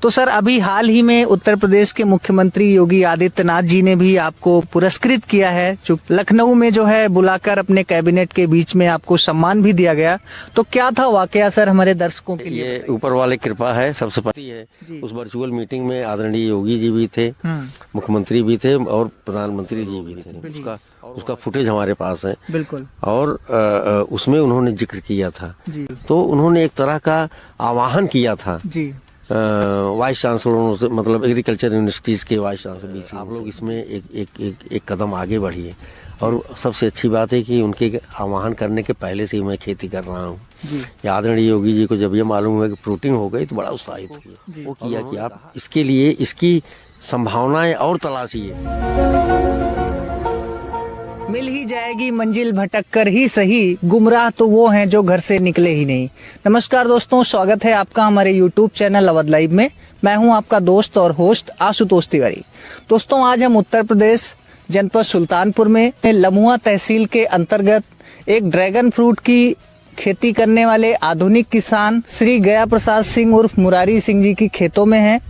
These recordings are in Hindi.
तो सर अभी हाल ही में उत्तर प्रदेश के मुख्यमंत्री योगी आदित्यनाथ जी ने भी आपको पुरस्कृत किया है, जो लखनऊ में जो है बुलाकर अपने कैबिनेट के बीच में आपको सम्मान भी दिया गया। तो क्या था वाकया सर हमारे दर्शकों के लिए? ये ऊपर वाले कृपा है, सबसे पति है। उस वर्चुअल मीटिंग में आदरणीय योगी जी भी थे, मुख्यमंत्री भी थे और प्रधानमंत्री जी भी थे। उसका फुटेज हमारे पास है बिल्कुल। और उसमें उन्होंने जिक्र किया था जी। तो उन्होंने एक तरह का आह्वान किया था जी वाइस चांसलरों से, मतलब एग्रीकल्चर यूनिवर्सिटीज के वाइस चांसलर, आप लोग इसमें एक कदम आगे बढ़िए। और सबसे अच्छी बात है कि उनके आह्वान करने के पहले से ही मैं खेती कर रहा हूँ। आदरणीय योगी जी को जब ये मालूम हुआ कि प्रूटिंग हो गई तो बड़ा उत्साहित हुए। वो किया कि आप इसके लिए इसकी संभावनाएं और तलाशिए। मिल ही जाएगी मंजिल भटक कर ही सही, गुमराह तो वो हैं जो घर से निकले ही नहीं। नमस्कार दोस्तों, स्वागत है आपका हमारे YouTube चैनल अवध लाइव में। मैं हूं आपका दोस्त और होस्ट आशुतोष तिवारी। दोस्तों आज हम उत्तर प्रदेश जनपद सुल्तानपुर में लम्हुआ तहसील के अंतर्गत एक ड्रैगन फ्रूट की खेती करने वाले आधुनिक किसान श्री गया प्रसाद सिंह उर्फ मुरारी सिंह जी की खेतों में हैं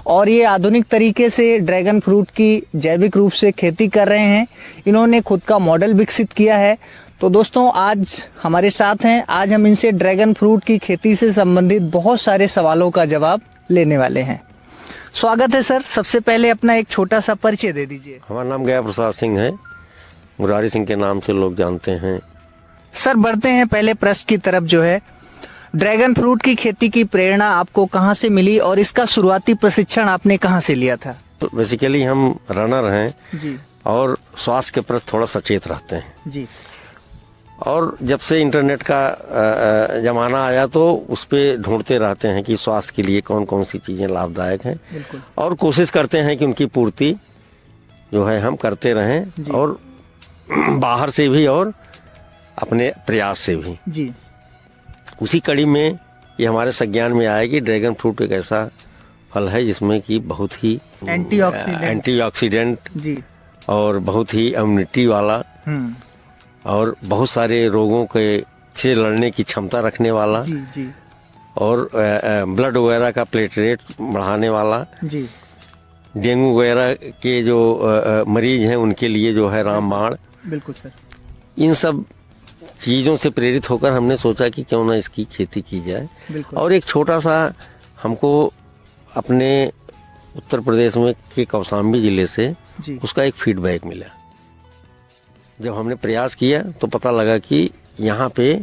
और ये आधुनिक तरीके से ड्रैगन फ्रूट की जैविक रूप से खेती कर रहे हैं। इन्होंने खुद का मॉडल विकसित किया है। तो दोस्तों आज हमारे साथ हैं, आज हम इनसे ड्रैगन फ्रूट की खेती से संबंधित बहुत सारे सवालों का जवाब लेने वाले हैं। स्वागत है सर। सबसे पहले अपना एक छोटा सा परिचय दे दीजिए। हमारा नाम गया प्रसाद सिंह है, मुरारी सिंह के नाम से लोग जानते हैं। सर बढ़ते हैं पहले प्रश्न की तरफ, जो है ड्रैगन फ्रूट की खेती की प्रेरणा आपको कहाँ से मिली और इसका शुरुआती प्रशिक्षण आपने कहाँ से लिया था? तो बेसिकली हम रनर हैं जी और स्वास्थ्य के प्रति थोड़ा सचेत रहते हैं जी। और जब से इंटरनेट का जमाना आया तो उस पे ढूंढते रहते हैं कि स्वास्थ्य के लिए कौन कौन सी चीज़ें लाभदायक हैं और कोशिश करते हैं कि उनकी पूर्ति जो है हम करते रहें, और बाहर से भी और अपने प्रयास से भी जी। उसी कड़ी में ये हमारे संज्ञान में आया कि ड्रैगन फ्रूट एक ऐसा फल है जिसमें कि बहुत ही एंटीऑक्सीडेंट जी और बहुत ही इम्यूनिटी वाला और बहुत सारे रोगों के से लड़ने की क्षमता रखने वाला जी जी। और ब्लड वगैरह का प्लेटलेट बढ़ाने वाला जी। डेंगू वगैरह के जो मरीज हैं उनके लिए जो है रामबाण। बिल्कुल सर। इन सब चीज़ों से प्रेरित होकर हमने सोचा कि क्यों ना इसकी खेती की जाए। और एक छोटा सा हमको अपने उत्तर प्रदेश में के कौशाम्बी जिले से उसका एक फीडबैक मिला। जब हमने प्रयास किया तो पता लगा कि यहाँ पे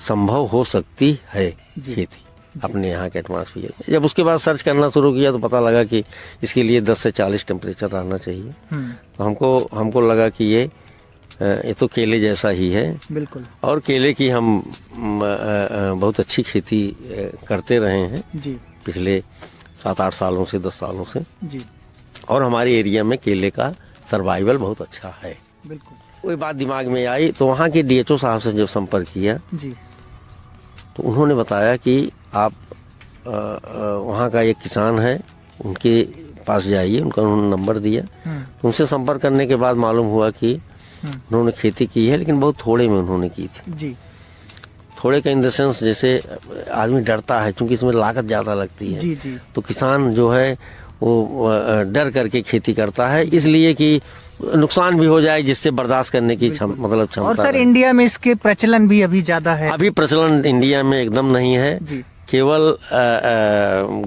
संभव हो सकती है खेती अपने यहाँ के एटमॉस्फेयर में। जब उसके बाद सर्च करना शुरू किया तो पता लगा कि इसके लिए 10 से 40 टेम्परेचर रहना चाहिए। तो हमको लगा कि ये तो केले जैसा ही है। बिल्कुल। और केले की हम बहुत अच्छी खेती करते रहे हैं जी पिछले 7-8 सालों से, 10 सालों से जी। और हमारे एरिया में केले का सर्वाइवल बहुत अच्छा है। बिल्कुल। वही बात दिमाग में आई तो वहाँ के DHO साहब से जब संपर्क किया जी तो उन्होंने बताया कि आप वहाँ का एक किसान है, उनके पास जाइए। उनका उन्होंने नंबर दिया। उनसे संपर्क करने के बाद मालूम हुआ कि उन्होंने खेती की है, लेकिन बहुत थोड़े में उन्होंने की थी जी। थोड़े का इन द सेंस जैसे आदमी डरता है क्योंकि इसमें लागत ज़्यादा लगती है जी जी। तो किसान जो है वो डर करके खेती करता है, इसलिए कि नुकसान भी हो जाए जिससे बर्दाश्त करने की क्षमता। और सर इंडिया में इसके प्रचलन भी अभी ज़्यादा है? अभी प्रचलन इंडिया में एकदम नहीं है जी। केवल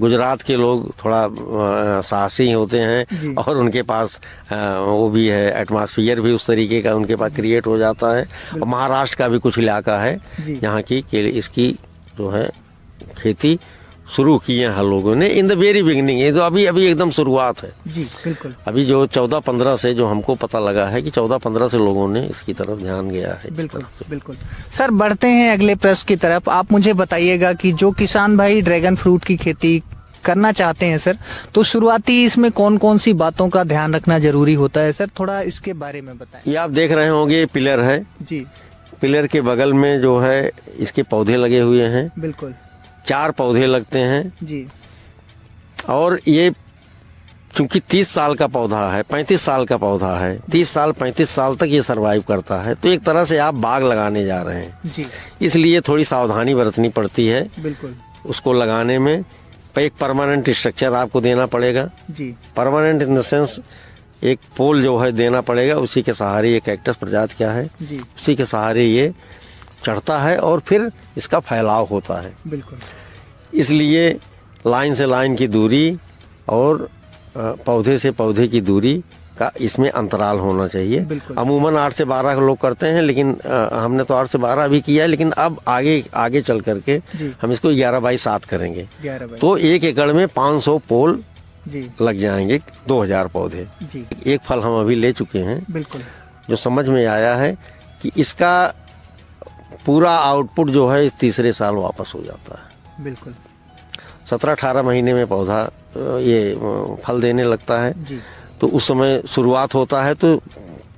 गुजरात के लोग थोड़ा साहसी होते हैं और उनके पास वो भी है, एटमॉस्फेयर भी उस तरीके का उनके पास क्रिएट हो जाता है। और महाराष्ट्र का भी कुछ इलाका है यहाँ की इसकी जो है खेती शुरू किए हैं लोगों ने इन द वेरी बिगिनिंग। ये तो अभी एकदम शुरुआत है जी। बिल्कुल। अभी जो 14-15 से जो हमको पता लगा है कि 14-15 से लोगों ने इसकी तरफ ध्यान गया है। बिल्कुल बिल्कुल। सर बढ़ते हैं अगले प्रश्न की तरफ। आप मुझे बताइएगा कि जो किसान भाई ड्रैगन फ्रूट की खेती करना चाहते हैं सर, तो शुरुआती इसमें कौन कौन सी बातों का ध्यान रखना जरूरी होता है सर, थोड़ा इसके बारे में बताएं। ये आप देख रहे होंगे पिलर है जी। पिलर के बगल में जो है इसके पौधे लगे हुए हैं। बिल्कुल। 4 पौधे लगते हैं जी। और ये क्योंकि 30 साल का पौधा है, 35 साल का पौधा है, 30 साल 35 साल तक ये सरवाइव करता है, तो एक तरह से आप बाग लगाने जा रहे हैं जी। इसलिए थोड़ी सावधानी बरतनी पड़ती है बिल्कुल उसको लगाने में। एक परमानेंट स्ट्रक्चर आपको देना पड़ेगा। जी परमानेंट इन द सेंस एक पोल जो है देना पड़ेगा, उसी के सहारे ये कैक्टस प्रजाति क्या है, जी उसी के सहारे ये चढ़ता है और फिर इसका फैलाव होता है। बिल्कुल। इसलिए लाइन से लाइन की दूरी और पौधे से पौधे की दूरी का इसमें अंतराल होना चाहिए। बिल्कुल। अमूमन 8 से 12 लोग करते हैं, लेकिन हमने तो 8 से 12 भी किया है, लेकिन अब आगे चल करके जी। हम इसको 11/7 करेंगे। 11 तो 1 एकड़ में 500 पोल जी लग जाएंगे, 2000 पौधे। जी एक फल हम अभी ले चुके हैं, बिल्कुल। जो समझ में आया है कि इसका पूरा आउटपुट जो है इस तीसरे साल वापस हो जाता है। बिल्कुल। 17-18 महीने में पौधा ये फल देने लगता है। जी तो उस समय शुरुआत होता है तो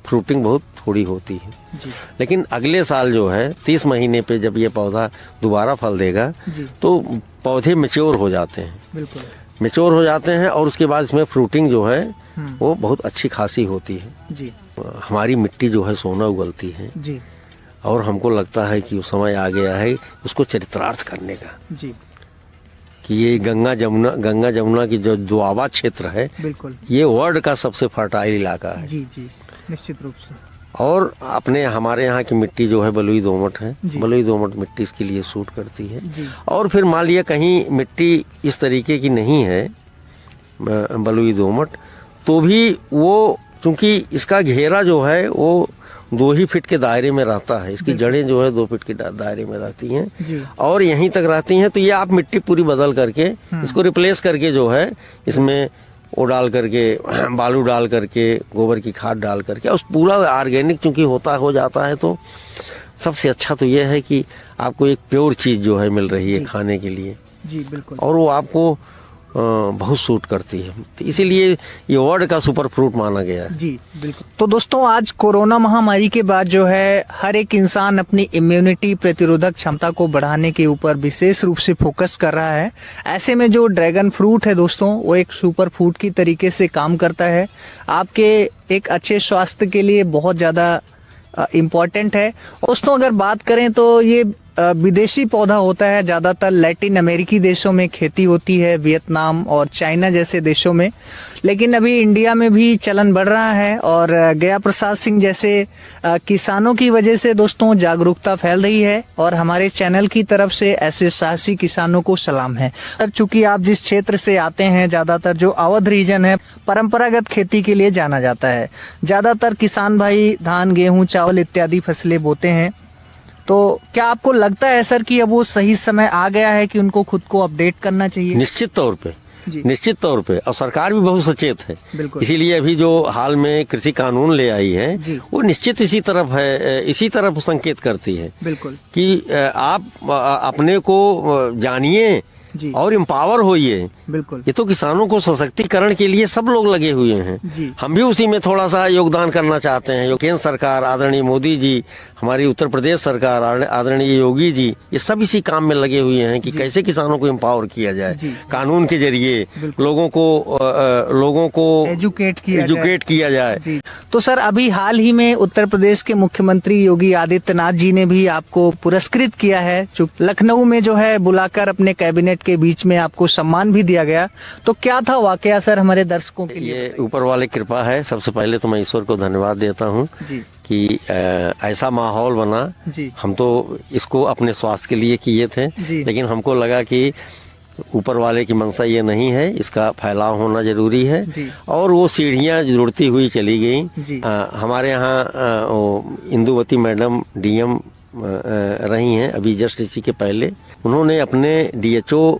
फ्रूटिंग बहुत थोड़ी होती है, जी लेकिन अगले साल जो है 30 महीने पे जब ये पौधा दोबारा फल देगा जी तो पौधे मैच्योर हो जाते हैं। बिल्कुल। मैच्योर हो जाते हैं और उसके बाद इसमें फ्रूटिंग जो है वो बहुत अच्छी खासी होती है। जी हमारी मिट्टी जो है सोना उगलती है जी और हमको लगता है कि वो समय आ गया है उसको चरितार्थ करने का, जी कि ये गंगा जमुना की जो दुआबा क्षेत्र है, बिल्कुल। ये वर्ल्ड का सबसे फर्टाइल इलाका है। जी जी निश्चित रूप से। और अपने हमारे यहाँ की मिट्टी जो है बलुई दोमट है, जी। बलुई दोमट मिट्टी इसके लिए सूट करती है। जी और फिर मान लिया कहीं मिट्टी इस तरीके की नहीं है बलुई दोमट, तो भी वो चूंकि इसका घेरा जो है वो 2 ही फीट के दायरे में रहता है, इसकी जड़ें जो है 2 फीट के दायरे में रहती हैं जी और यहीं तक रहती हैं। तो ये आप मिट्टी पूरी बदल करके इसको रिप्लेस करके जो है इसमें वो डाल करके बालू डाल करके गोबर की खाद डाल करके उस पूरा ऑर्गेनिक चूंकि हो जाता है, तो सबसे अच्छा तो ये है कि आपको एक प्योर चीज़ जो है मिल रही है जी। खाने के लिए, जी बिल्कुल। और वो आपको बहुत सूट करती है, तो इसीलिए ये वर्ल्ड का सुपर फ्रूट माना गया है। जी बिल्कुल। तो दोस्तों आज कोरोना महामारी के बाद जो है हर एक इंसान अपनी इम्यूनिटी प्रतिरोधक क्षमता को बढ़ाने के ऊपर विशेष रूप से फोकस कर रहा है। ऐसे में जो ड्रैगन फ्रूट है दोस्तों, वो एक सुपर फूड की तरीके से काम करता है, आपके एक अच्छे स्वास्थ्य के लिए बहुत ज़्यादा इम्पॉर्टेंट है। दोस्तों अगर बात करें तो ये विदेशी पौधा होता है, ज़्यादातर लैटिन अमेरिकी देशों में खेती होती है, वियतनाम और चाइना जैसे देशों में, लेकिन अभी इंडिया में भी चलन बढ़ रहा है और गया प्रसाद सिंह जैसे किसानों की वजह से दोस्तों जागरूकता फैल रही है और हमारे चैनल की तरफ से ऐसे साहसी किसानों को सलाम है। चूंकि आप जिस क्षेत्र से आते हैं, ज़्यादातर जो अवध रीजन है परंपरागत खेती के लिए जाना जाता है, ज़्यादातर किसान भाई धान गेहूँ चावल इत्यादि फसलें बोते हैं। तो क्या आपको लगता है सर कि अब वो सही समय आ गया है कि उनको खुद को अपडेट करना चाहिए? निश्चित तौर पे, जी निश्चित तौर पे, और सरकार भी बहुत सचेत है। बिल्कुल। इसीलिए अभी जो हाल में कृषि कानून ले आई है जी। वो निश्चित इसी तरफ है, इसी तरफ संकेत करती है बिल्कुल कि आप अपने को जानिए जी और एम्पावर होइए। बिल्कुल ये तो किसानों को सशक्तिकरण के लिए सब लोग लगे हुए हैं, जी हम भी उसी में थोड़ा सा योगदान करना चाहते हैं। केंद्र सरकार आदरणीय मोदी जी, हमारी उत्तर प्रदेश सरकार आदरणीय योगी जी, ये सब इसी काम में लगे हुए हैं कि कैसे किसानों को एम्पावर किया जाए, जी। कानून के जरिए बिल्कुल। लोगों को एजुकेट किया जाए। जी। तो सर अभी हाल ही में उत्तर प्रदेश के मुख्यमंत्री योगी आदित्यनाथ जी ने भी आपको पुरस्कृत किया है, लखनऊ में जो है बुलाकर अपने कैबिनेट के बीच में आपको सम्मान भी दिया गया। तो क्या था वाकया सर हमारे दर्शकों के लिए? ये ऊपर वाले कृपा है। सबसे पहले तो मैं ईश्वर को धन्यवाद देता हूँ जी कि ऐसा माहौल बना। जी हम तो इसको अपने स्वास्थ्य के लिए किए थे, जी। लेकिन हमको लगा कि ऊपर वाले की मंशा ये नहीं है, इसका फैलाव होना जरूरी है। जी। और वो सीढ़ियाँ जुड़ती हुई चली गई। जी। हमारे यहाँ इंदुवती मैडम डीएम रही हैं अभी जस्ट इसी के पहले, उन्होंने अपने डीएचओ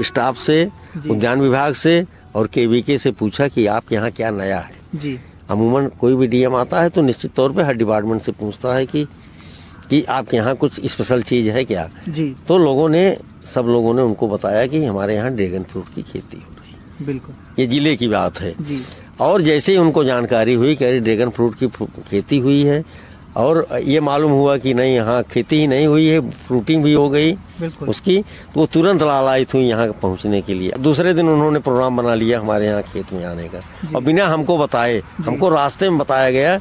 स्टाफ से, उद्यान विभाग से और केवीके से पूछा कि आप यहाँ क्या नया है। जी अमूमन कोई भी डीएम आता है तो निश्चित तौर पे हर डिपार्टमेंट से पूछता है कि आपके यहाँ कुछ स्पेशल चीज़ है क्या। जी तो सब लोगों ने उनको बताया कि हमारे यहाँ ड्रैगन फ्रूट की खेती हो रही है। बिल्कुल ये जिले की बात है। जी और जैसे ही उनको जानकारी हुई कि ड्रैगन फ्रूट की खेती हुई है और ये मालूम हुआ कि नहीं यहाँ खेती ही नहीं हुई है, फ्रूटिंग भी हो गई बिल्कुल उसकी, तो वो तुरंत लालायित हुई यहाँ पहुँचने के लिए। दूसरे दिन उन्होंने प्रोग्राम बना लिया हमारे यहाँ खेत में आने का, और बिना हमको बताए, हमको रास्ते में बताया गया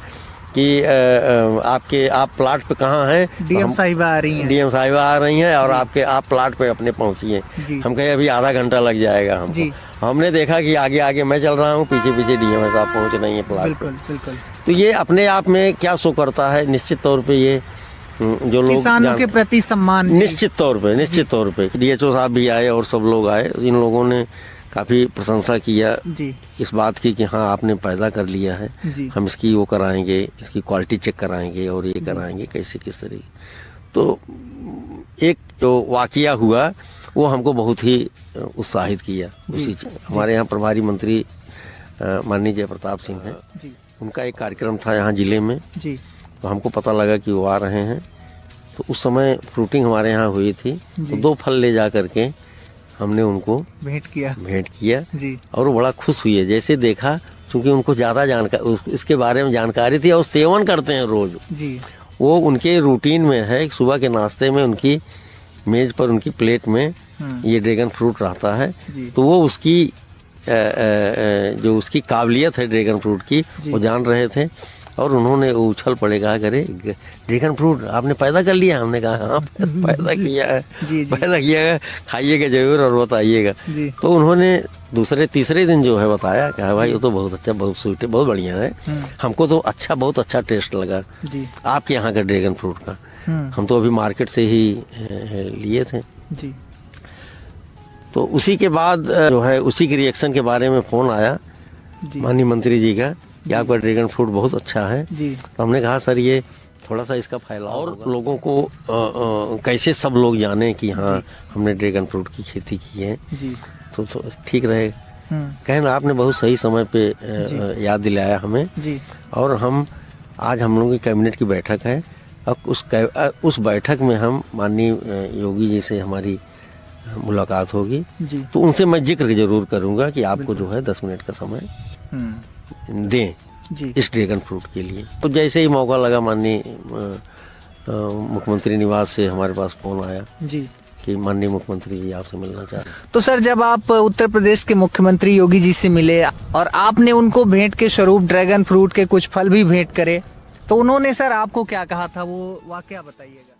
कि आप प्लाट पे कहाँ हैं। डीएम साहिबा आ रही हैं। डीएम साहिबा आ रही हैं और आप प्लाट पे अपने पहुंचिए। हम कहे अभी आधा घंटा लग जाएगा हमको। हमने देखा कि आगे आगे मैं चल रहा हूँ, पीछे पीछे डीएम साहब पहुंच रही है प्लाट पे। बिल्कुल। तो ये अपने आप में क्या शो करता है, निश्चित तौर पे ये जो लोग किसानों के प्रति सम्मान। निश्चित तौर पे डीएचओ साहब भी आए और सब लोग आए। इन लोगों ने काफ़ी प्रशंसा किया इस बात की कि हाँ आपने पैदा कर लिया है, हम इसकी वो कराएंगे, इसकी क्वालिटी चेक कराएंगे और ये कराएंगे कैसे किस तरीके। तो एक जो वाकया हुआ वो हमको बहुत ही उत्साहित किया। उसी हमारे यहाँ प्रभारी मंत्री माननीय जयप्रताप सिंह हैं, उनका एक कार्यक्रम था यहाँ जिले में। तो हमको पता लगा कि वो आ रहे हैं। तो उस समय फ्रूटिंग हमारे यहाँ हुई थी। तो 2 फल ले जा करके हमने उनको भेंट किया जी। और वो बड़ा खुश हुए। जैसे देखा, क्योंकि उनको ज़्यादा जानकारी इसके बारे में जानकारी थी और सेवन करते हैं रोज जी। वो उनके रूटीन में है, सुबह के नाश्ते में उनकी मेज पर उनकी प्लेट में ये ड्रैगन फ्रूट रहता है। तो वो उसकी जो उसकी काबिलियत है ड्रैगन फ्रूट की वो जान रहे थे और उन्होंने उछल पड़े, कहा करे ड्रैगन फ्रूट आपने पैदा कर लिया। हमने कहा हाँ पैदा किया है, पैदा किया है, खाइएगा जरूर और बताइएगा। तो उन्होंने दूसरे तीसरे दिन जो है बताया, कहा भाई वो तो बहुत अच्छा, बहुत स्वीट है, बहुत बढ़िया है, हमको तो अच्छा, बहुत अच्छा टेस्ट लगा आपके यहाँ का ड्रैगन फ्रूट का। हम तो अभी मार्केट से ही लिए थे। तो उसी के बाद जो है उसी के रिएक्शन के बारे में फ़ोन आया माननीय मंत्री जी का कि आपका ड्रैगन फ्रूट बहुत अच्छा है। तो हमने कहा सर ये थोड़ा सा इसका फैलाव और लोगों को कैसे सब लोग जाने कि हाँ हमने ड्रैगन फ्रूट की खेती की है तो ठीक रहे। कहना आपने बहुत सही समय पे याद दिलाया हमें। और हम आज हम लोगों की कैबिनेट की बैठक है। अब उस बैठक में हम माननीय योगी जी से हमारी मुलाकात होगी तो उनसे मैं जिक्र जरूर करूंगा कि आपको जो है 10 मिनट का समय दें इस ड्रैगन फ्रूट के लिए। तो जैसे ही मौका लगा माननीय मुख्यमंत्री निवास से हमारे पास फोन आया कि माननीय मुख्यमंत्री जी आपसे मिलना चाहते हैं। तो सर जब आप उत्तर प्रदेश के मुख्यमंत्री योगी जी से मिले और आपने उनको भेंट के स्वरूप ड्रैगन फ्रूट के कुछ फल भी भेंट करे तो उन्होंने सर आपको क्या कहा था, वो वाकया बताइएगा।